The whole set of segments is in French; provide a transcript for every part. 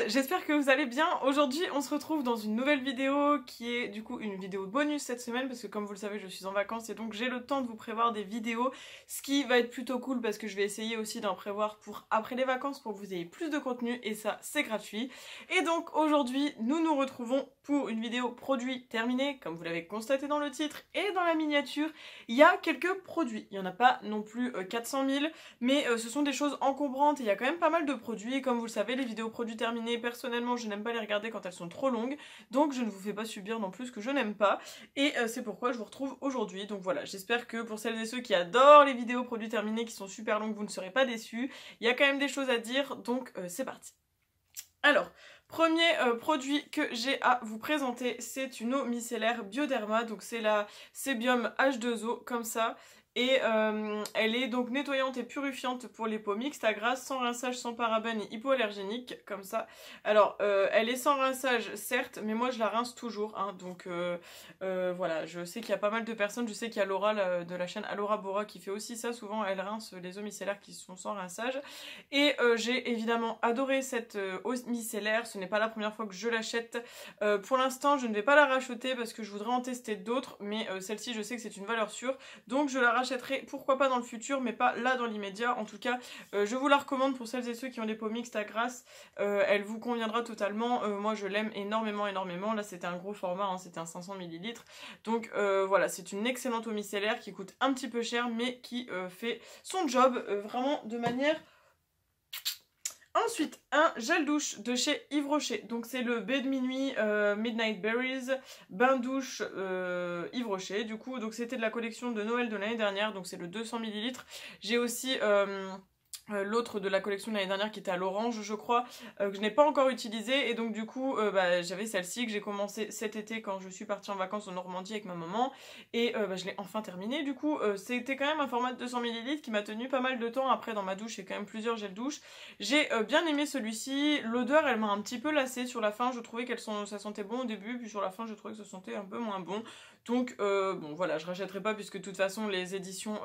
j'espère que vous allez bien. Aujourd'hui on se retrouve dans une nouvelle vidéo qui est du coup une vidéo bonus cette semaine parce que comme vous le savez je suis en vacances et donc j'ai le temps de vous prévoir des vidéos, ce qui va être plutôt cool parce que je vais essayer aussi d'en prévoir pour après les vacances pour que vous ayez plus de contenu et ça c'est gratuit. Et donc aujourd'hui nous nous retrouvons pour une vidéo produit terminé, comme vous l'avez constaté dans le titre et dans la miniature. Il y a quelques produits, il n'y en a pas non plus 400 000 mais ce sont des choses encombrantes et il y a quand même pas mal de produits et comme vous le savez les vidéos produits terminés, personnellement je n'aime pas les regarder quand elles sont trop longues, donc je ne vous fais pas subir non plus ce que je n'aime pas et c'est pourquoi je vous retrouve aujourd'hui. Donc voilà, j'espère que pour celles et ceux qui adorent les vidéos produits terminés qui sont super longues, vous ne serez pas déçus. Il y a quand même des choses à dire, donc c'est parti. Alors, premier produit que j'ai à vous présenter, c'est une eau micellaire Bioderma, donc c'est la Sébium H2O comme ça. Et elle est donc nettoyante et purifiante pour les peaux mixtes à grasse, sans rinçage, sans parabènes et hypoallergénique, comme ça. Alors, elle est sans rinçage, certes, mais moi je la rince toujours, hein, donc voilà, je sais qu'il y a pas mal de personnes, je sais qu'il y a Laura de la chaîne Alora Bora qui fait aussi ça, souvent elle rince les eaux micellaires qui sont sans rinçage. Et j'ai évidemment adoré cette eau micellaire, ce n'est pas la première fois que je l'achète. Pour l'instant, je ne vais pas la racheter parce que je voudrais en tester d'autres, mais celle-ci je sais que c'est une valeur sûre, donc je la rachèterai pourquoi pas dans le futur, mais pas là dans l'immédiat. En tout cas, je vous la recommande pour celles et ceux qui ont des peaux mixtes à grasse, elle vous conviendra totalement. Moi je l'aime énormément. Là c'était un gros format, hein, c'était un 500 ml. Donc voilà, c'est une excellente eau micellaire qui coûte un petit peu cher, mais qui fait son job vraiment de manière... Ensuite, un gel douche de chez Yves Rocher. Donc c'est le baie de minuit Midnight Berries, bain douche Yves Rocher. Du coup, donc c'était de la collection de Noël de l'année dernière, donc c'est le 200 ml. J'ai aussi l'autre de la collection de l'année dernière qui était à l'orange je crois, que je n'ai pas encore utilisé et donc du coup j'avais celle-ci que j'ai commencé cet été quand je suis partie en vacances en Normandie avec ma maman et je l'ai enfin terminée. Du coup c'était quand même un format de 200 ml qui m'a tenu pas mal de temps. Après dans ma douche j'ai quand même plusieurs gels douche. J'ai bien aimé celui-ci, l'odeur elle m'a un petit peu lassée sur la fin, je trouvais ça sentait bon au début puis sur la fin je trouvais que ça sentait un peu moins bon. Donc bon voilà, je rachèterai pas puisque de toute façon les éditions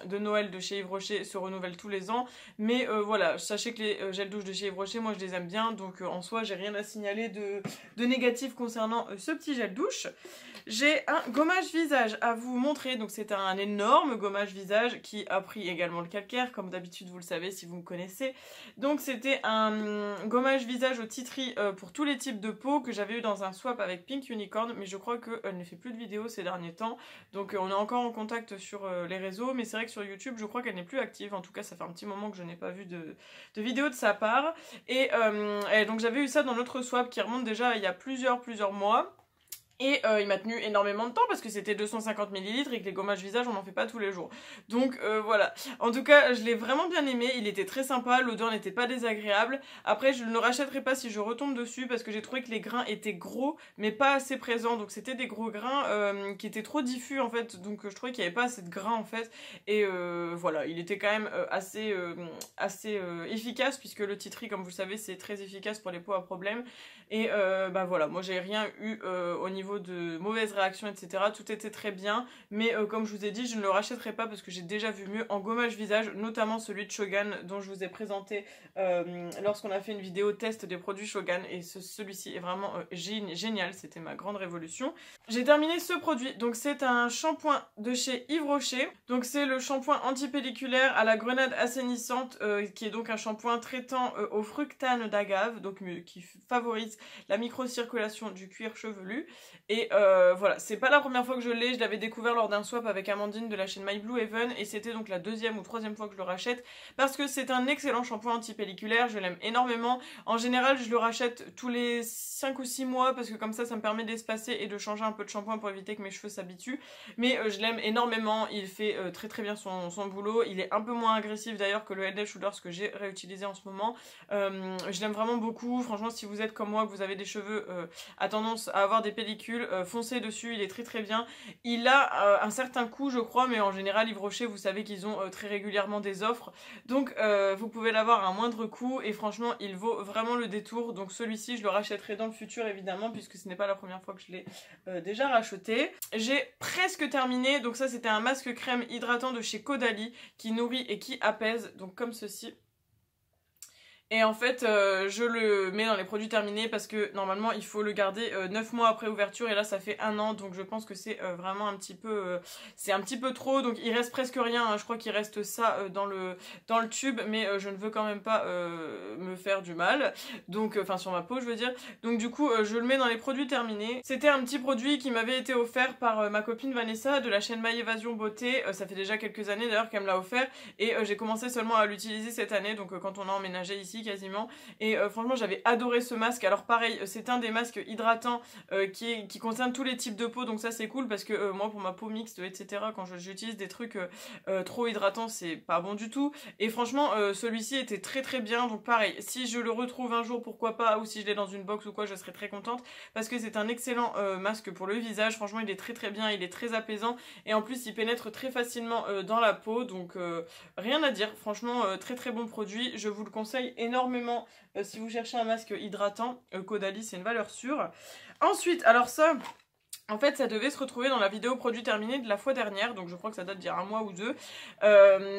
de Noël de chez Yves Rocher se renouvellent tous les ans. Mais voilà, sachez que les gels douche de chez Yves Rocher, moi je les aime bien, donc en soi j'ai rien à signaler de négatif concernant ce petit gel douche. J'ai un gommage visage à vous montrer, donc c'est un énorme gommage visage qui a pris également le calcaire, comme d'habitude vous le savez si vous me connaissez. Donc c'était un gommage visage au tea tree pour tous les types de peau que j'avais eu dans un swap avec Pink Unicorn, mais je crois qu'elle ne fait plus de vidéos ces derniers temps, donc on est encore en contact sur les réseaux, mais c'est vrai que sur YouTube je crois qu'elle n'est plus active, en tout cas ça fait un petit moment que je n'ai pas vu de vidéo de sa part. Et donc j'avais eu ça dans notre swap qui remonte déjà il y a plusieurs mois. Et il m'a tenu énormément de temps parce que c'était 250 ml et que les gommages visage on n'en fait pas tous les jours. Donc voilà. En tout cas je l'ai vraiment bien aimé, il était très sympa, l'odeur n'était pas désagréable. Après je ne le rachèterai pas si je retombe dessus parce que j'ai trouvé que les grains étaient gros mais pas assez présents. Donc c'était des gros grains qui étaient trop diffus en fait. Donc je trouvais qu'il n'y avait pas assez de grains en fait. Et voilà, il était quand même assez efficace puisque le tea tree comme vous le savez c'est très efficace pour les peaux à problème. Et bah voilà, moi j'ai rien eu au niveau de mauvaises réactions etc, tout était très bien, mais comme je vous ai dit je ne le rachèterai pas parce que j'ai déjà vu mieux en gommage visage, notamment celui de Shogun dont je vous ai présenté lorsqu'on a fait une vidéo test des produits Shogun et celui-ci est vraiment génial, c'était ma grande révolution. J'ai terminé ce produit, donc c'est un shampoing de chez Yves Rocher, donc c'est le shampoing antipelliculaire à la grenade assainissante qui est donc un shampoing traitant au fructane d'agave, donc qui favorise la microcirculation du cuir chevelu. Et voilà, c'est pas la première fois que je l'avais découvert lors d'un swap avec Amandine de la chaîne My Blue Heaven et c'était donc la deuxième ou troisième fois que je le rachète parce que c'est un excellent shampoing antipelliculaire, je l'aime énormément. En général je le rachète tous les 5 ou 6 mois parce que comme ça me permet d'espacer et de changer un peu de shampoing pour éviter que mes cheveux s'habituent, mais je l'aime énormément, il fait très bien son boulot, il est un peu moins agressif d'ailleurs que le Head & Shoulders que j'ai réutilisé en ce moment. Je l'aime vraiment beaucoup, franchement si vous êtes comme moi, que vous avez des cheveux à tendance à avoir des pellicules, foncez dessus, il est très bien. Il a un certain coût je crois, mais en général Yves Rocher vous savez qu'ils ont très régulièrement des offres, donc vous pouvez l'avoir à un moindre coût et franchement il vaut vraiment le détour. Donc celui-ci je le rachèterai dans le futur évidemment puisque ce n'est pas la première fois que je l'ai déjà racheté. J'ai presque terminé, donc ça c'était un masque crème hydratant de chez Caudalie qui nourrit et qui apaise, donc comme ceci. Et en fait, je le mets dans les produits terminés parce que normalement il faut le garder 9 mois après ouverture et là ça fait 1 an, donc je pense que c'est vraiment un petit peu c'est un petit peu trop, donc il reste presque rien, hein. Je crois qu'il reste ça dans le tube, mais je ne veux quand même pas me faire du mal, donc enfin sur ma peau je veux dire, donc du coup je le mets dans les produits terminés. C'était un petit produit qui m'avait été offert par ma copine Vanessa de la chaîne My Évasion Beauté, ça fait déjà quelques années d'ailleurs qu'elle me l'a offert, et j'ai commencé seulement à l'utiliser cette année, donc quand on a emménagé ici quasiment, et franchement j'avais adoré ce masque. Alors pareil, c'est un des masques hydratants qui concerne tous les types de peau, donc ça c'est cool parce que moi pour ma peau mixte etc, quand j'utilise des trucs trop hydratants c'est pas bon du tout, et franchement celui-ci était très très bien, donc pareil, si je le retrouve un jour pourquoi pas, ou si je l'ai dans une box ou quoi, je serais très contente parce que c'est un excellent masque pour le visage. Franchement il est très très bien, il est très apaisant, et en plus il pénètre très facilement dans la peau, donc rien à dire, franchement très très bon produit, je vous le conseille énormément si vous cherchez un masque hydratant. Caudalie c'est une valeur sûre. Ensuite, alors ça, en fait ça devait se retrouver dans la vidéo produit terminé de la fois dernière, donc je crois que ça date d'il y a 1 mois ou 2,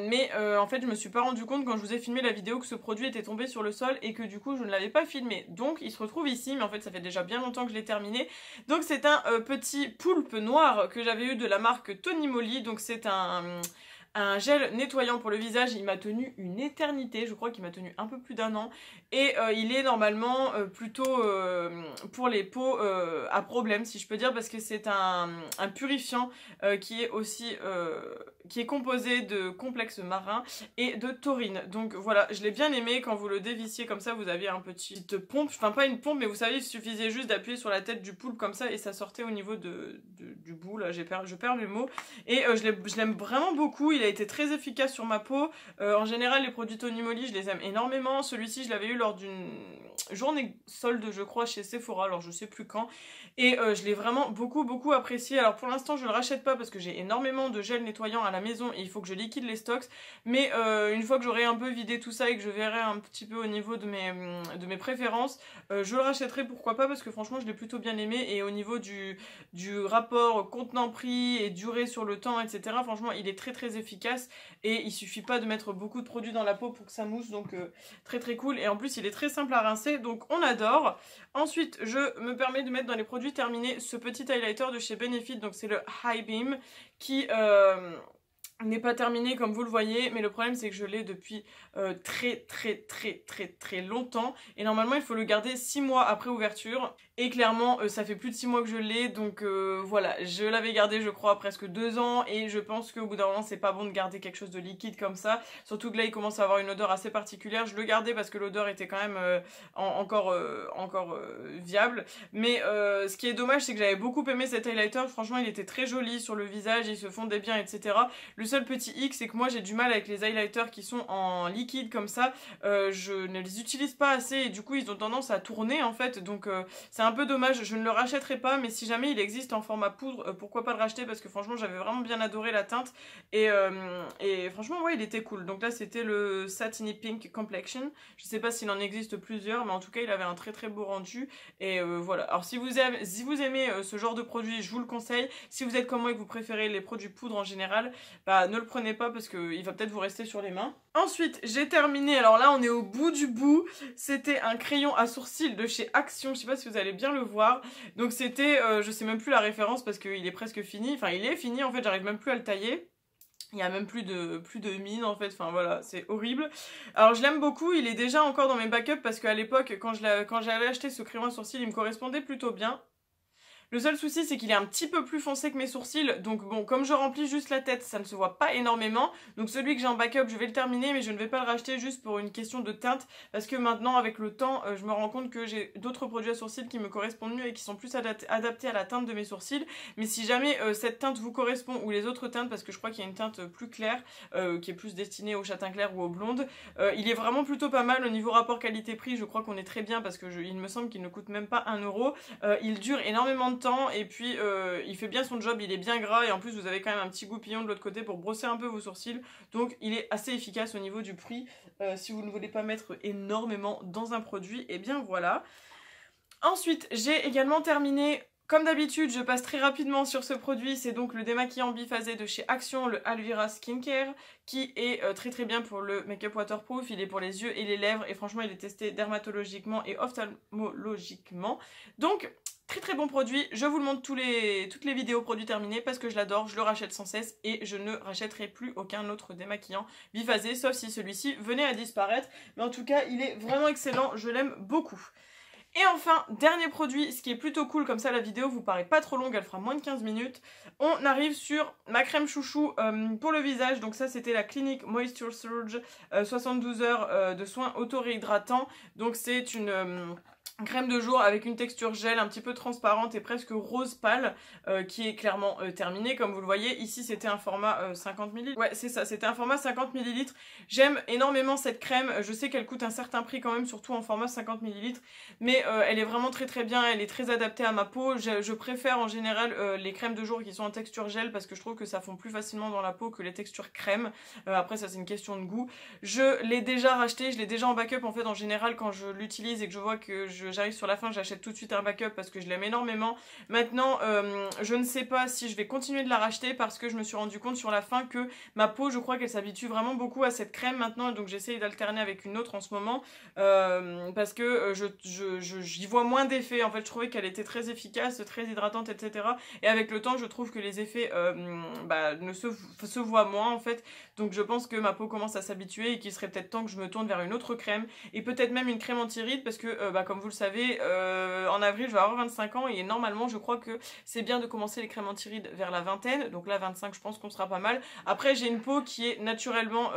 mais en fait je me suis pas rendu compte quand je vous ai filmé la vidéo que ce produit était tombé sur le sol et que du coup je ne l'avais pas filmé, donc il se retrouve ici, mais en fait ça fait déjà bien longtemps que je l'ai terminé. Donc c'est un petit poulpe noir que j'avais eu de la marque Tony Moly, donc c'est un gel nettoyant pour le visage. Il m'a tenu une éternité, je crois qu'il m'a tenu un peu plus d'1 an, et il est normalement plutôt pour les peaux à problème si je peux dire, parce que c'est un purifiant qui est aussi qui est composé de complexe marin et de taurine. Donc voilà, je l'ai bien aimé. Quand vous le dévissiez comme ça, vous aviez un petite pompe, enfin pas une pompe, mais vous savez, il suffisait juste d'appuyer sur la tête du poulpe comme ça et ça sortait au niveau du bout, là je perds mes mots, et je l'aime vraiment beaucoup. Il a été très efficace sur ma peau. En général les produits Tony Moly je les aime énormément. Celui-ci je l'avais eu lors d'une journée solde je crois chez Sephora, alors je sais plus quand, et je l'ai vraiment beaucoup apprécié. Alors pour l'instant je le rachète pas parce que j'ai énormément de gel nettoyant à la maison et il faut que je liquide les stocks, mais une fois que j'aurai un peu vidé tout ça et que je verrai un petit peu au niveau de mes préférences, je le rachèterai, pourquoi pas, parce que franchement je l'ai plutôt bien aimé, et au niveau du rapport contenant-prix et durée sur le temps etc, franchement il est très efficace, et il suffit pas de mettre beaucoup de produits dans la peau pour que ça mousse, donc très cool, et en plus il est très simple à rincer, donc on adore. Ensuite je me permets de mettre dans les produits terminés ce petit highlighter de chez Benefit, donc c'est le High Beam, qui n'est pas terminé comme vous le voyez, mais le problème c'est que je l'ai depuis très longtemps, et normalement il faut le garder 6 mois après ouverture, et clairement ça fait plus de 6 mois que je l'ai, donc voilà, je l'avais gardé je crois presque 2 ans, et je pense qu'au bout d'un moment c'est pas bon de garder quelque chose de liquide comme ça, surtout que là il commence à avoir une odeur assez particulière. Je le gardais parce que l'odeur était quand même encore viable, mais ce qui est dommage c'est que j'avais beaucoup aimé cet highlighter, franchement il était très joli sur le visage, il se fondait bien etc. Le seul petit hic c'est que moi j'ai du mal avec les highlighters qui sont en liquide comme ça, je ne les utilise pas assez et du coup ils ont tendance à tourner en fait, donc c'est un peu dommage. Je ne le rachèterai pas, mais si jamais il existe en format poudre, pourquoi pas le racheter, parce que franchement j'avais vraiment bien adoré la teinte, et franchement ouais il était cool. Donc là c'était le Satiny Pink Complexion, je sais pas s'il en existe plusieurs, mais en tout cas il avait un très beau rendu, et voilà. Alors si vous aimez ce genre de produit, je vous le conseille. Si vous êtes comme moi et que vous préférez les produits poudre en général, bah ne le prenez pas parce qu'il va peut-être vous rester sur les mains. Ensuite j'ai terminé, alors là on est au bout du bout, c'était un crayon à sourcils de chez Action, je sais pas si vous allez bien le voir. Donc c'était, je sais même plus la référence parce qu'il est presque fini, enfin il est fini en fait, j'arrive même plus à le tailler. Il y a même plus de mine en fait, enfin voilà, c'est horrible. Alors je l'aime beaucoup, il est déjà encore dans mes backups parce qu'à l'époque quand j'avais acheté ce crayon à sourcils, il me correspondait plutôt bien. Le seul souci c'est qu'il est un petit peu plus foncé que mes sourcils, donc bon, comme je remplis juste la tête, ça ne se voit pas énormément, donc celui que j'ai en backup je vais le terminer, mais je ne vais pas le racheter juste pour une question de teinte, parce que maintenant avec le temps je me rends compte que j'ai d'autres produits à sourcils qui me correspondent mieux et qui sont plus adaptés à la teinte de mes sourcils. Mais si jamais cette teinte vous correspond, ou les autres teintes, parce que je crois qu'il y a une teinte plus claire qui est plus destinée au châtain clair ou aux blondes, il est vraiment plutôt pas mal au niveau rapport qualité-prix. Je crois qu'on est très bien parce que il me semble qu'il ne coûte même pas 1 euro. Il dure énormément de temps, et puis il fait bien son job, il est bien gras, et en plus vous avez quand même un petit goupillon de l'autre côté pour brosser un peu vos sourcils, donc il est assez efficace au niveau du prix. Si vous ne voulez pas mettre énormément dans un produit, et bien voilà. Ensuite j'ai également terminé Comme d'habitude, je passe très rapidement sur ce produit, c'est donc le démaquillant biphasé de chez Action, le Alvira Skincare, qui est très très bien pour le make-up waterproof, il est pour les yeux et les lèvres, et franchement il est testé dermatologiquement et ophtalmologiquement. Donc, très très bon produit, je vous le montre toutes les vidéos produits terminés parce que je l'adore, je le rachète sans cesse et je ne rachèterai plus aucun autre démaquillant biphasé, sauf si celui-ci venait à disparaître, mais en tout cas il est vraiment excellent, je l'aime beaucoup. Et enfin, dernier produit, ce qui est plutôt cool, comme ça la vidéo vous paraît pas trop longue, elle fera moins de 15 minutes. On arrive sur ma crème chouchou pour le visage, donc ça c'était la Clinique Moisture Surge 72 heures de soins auto-réhydratants. Donc c'est une crème de jour avec une texture gel un petit peu transparente et presque rose pâle qui est clairement terminée comme vous le voyez. Ici c'était un format 50 ml. Ouais c'est ça, c'était un format 50 ml. J'aime énormément cette crème, je sais qu'elle coûte un certain prix quand même, surtout en format 50 ml. Mais elle est vraiment très très bien, elle est très adaptée à ma peau. Je préfère en général les crèmes de jour qui sont en texture gel parce que je trouve que ça fond plus facilement dans la peau que les textures crème. Après ça c'est une question de goût. Je l'ai déjà racheté, je l'ai déjà en backup en fait en général quand je l'utilise et que je vois que j'arrive sur la fin, j'achète tout de suite un backup parce que je l'aime énormément. Maintenant, je ne sais pas si je vais continuer de la racheter parce que je me suis rendu compte sur la fin que ma peau, je crois qu'elle s'habitue vraiment beaucoup à cette crème maintenant, donc j'essaye d'alterner avec une autre en ce moment parce que j'y vois moins d'effets. En fait, je trouvais qu'elle était très efficace, très hydratante, etc. Et avec le temps, je trouve que les effets ne se voient moins en fait. Donc je pense que ma peau commence à s'habituer et qu'il serait peut-être temps que je me tourne vers une autre crème et peut-être même une crème anti-rides parce que comme vous le savez, en avril je vais avoir 25 ans et normalement je crois que c'est bien de commencer les crèmes anti-rides vers la vingtaine, donc là 25 je pense qu'on sera pas mal. Après j'ai une peau qui est naturellement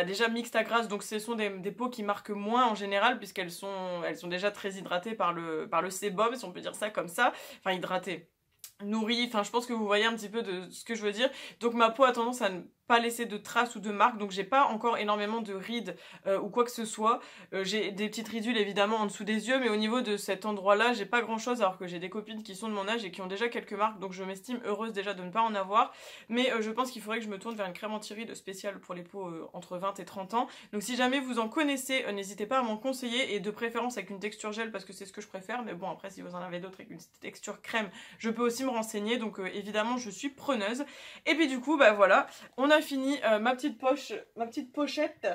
déjà mixte à grasse, donc ce sont des peaux qui marquent moins en général puisqu'elles sont déjà très hydratées par le sébum, si on peut dire ça comme ça, enfin hydratées, nourries, enfin je pense que vous voyez un petit peu de ce que je veux dire. Donc ma peau a tendance à ne pas laisser de traces ou de marques, donc j'ai pas encore énormément de rides ou quoi que ce soit. J'ai des petites ridules évidemment en dessous des yeux, mais au niveau de cet endroit là j'ai pas grand chose, alors que j'ai des copines qui sont de mon âge et qui ont déjà quelques marques, donc je m'estime heureuse déjà de ne pas en avoir. Mais je pense qu'il faudrait que je me tourne vers une crème anti-rides spéciale pour les peaux entre 20 et 30 ans. Donc si jamais vous en connaissez, n'hésitez pas à m'en conseiller, et de préférence avec une texture gel parce que c'est ce que je préfère, mais bon après si vous en avez d'autres avec une texture crème je peux aussi me renseigner, donc évidemment je suis preneuse. Et puis du coup bah voilà, on a fini ma petite pochette,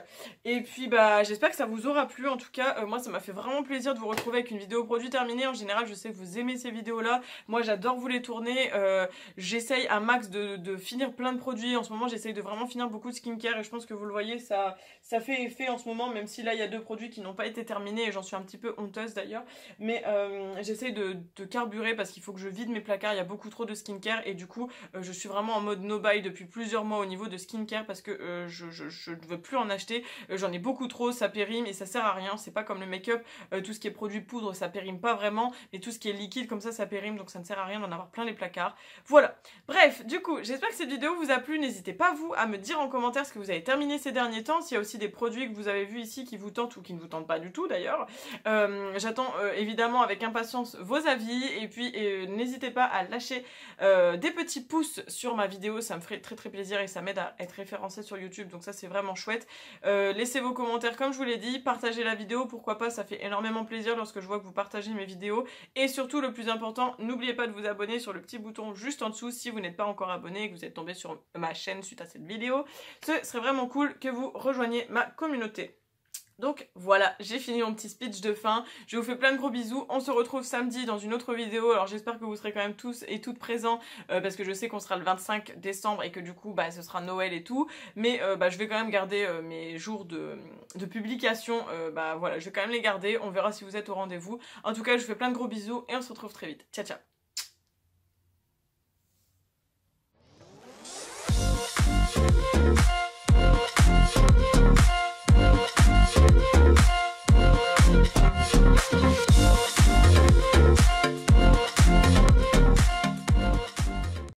et puis bah j'espère que ça vous aura plu. En tout cas moi ça m'a fait vraiment plaisir de vous retrouver avec une vidéo produit terminée. En général je sais que vous aimez ces vidéos là, moi j'adore vous les tourner, j'essaye un max de finir plein de produits. En ce moment j'essaye de vraiment finir beaucoup de skincare et je pense que vous le voyez, ça fait effet en ce moment, même si là il y a 2 produits qui n'ont pas été terminés et j'en suis un petit peu honteuse d'ailleurs, mais j'essaye de carburer parce qu'il faut que je vide mes placards, il y a beaucoup trop de skincare et du coup je suis vraiment en mode no buy depuis plusieurs mois au niveau de skincare parce que je ne veux plus en acheter, j'en ai beaucoup trop, ça périme et ça sert à rien. C'est pas comme le make-up, tout ce qui est produit poudre ça périme pas vraiment, mais tout ce qui est liquide comme ça périme, donc ça ne sert à rien d'en avoir plein les placards. Voilà, bref, du coup j'espère que cette vidéo vous a plu. N'hésitez pas vous à me dire en commentaire ce que vous avez terminé ces derniers temps, s'il y a aussi des produits que vous avez vus ici qui vous tentent ou qui ne vous tentent pas du tout d'ailleurs. J'attends évidemment avec impatience vos avis, et puis n'hésitez pas à lâcher des petits pouces sur ma vidéo, ça me ferait très très plaisir et ça m'aide à être référencé sur YouTube, donc ça c'est vraiment chouette. Laissez vos commentaires comme je vous l'ai dit, partagez la vidéo, pourquoi pas, ça fait énormément plaisir lorsque je vois que vous partagez mes vidéos. Et surtout le plus important, n'oubliez pas de vous abonner sur le petit bouton juste en dessous si vous n'êtes pas encore abonné et que vous êtes tombé sur ma chaîne suite à cette vidéo. Ce serait vraiment cool que vous rejoigniez ma communauté. Donc voilà, j'ai fini mon petit speech de fin, je vous fais plein de gros bisous, on se retrouve samedi dans une autre vidéo. Alors j'espère que vous serez quand même tous et toutes présents parce que je sais qu'on sera le 25 décembre et que du coup bah ce sera Noël et tout, mais je vais quand même garder mes jours de publication, voilà, je vais quand même les garder, on verra si vous êtes au rendez-vous. En tout cas je vous fais plein de gros bisous et on se retrouve très vite, ciao ciao.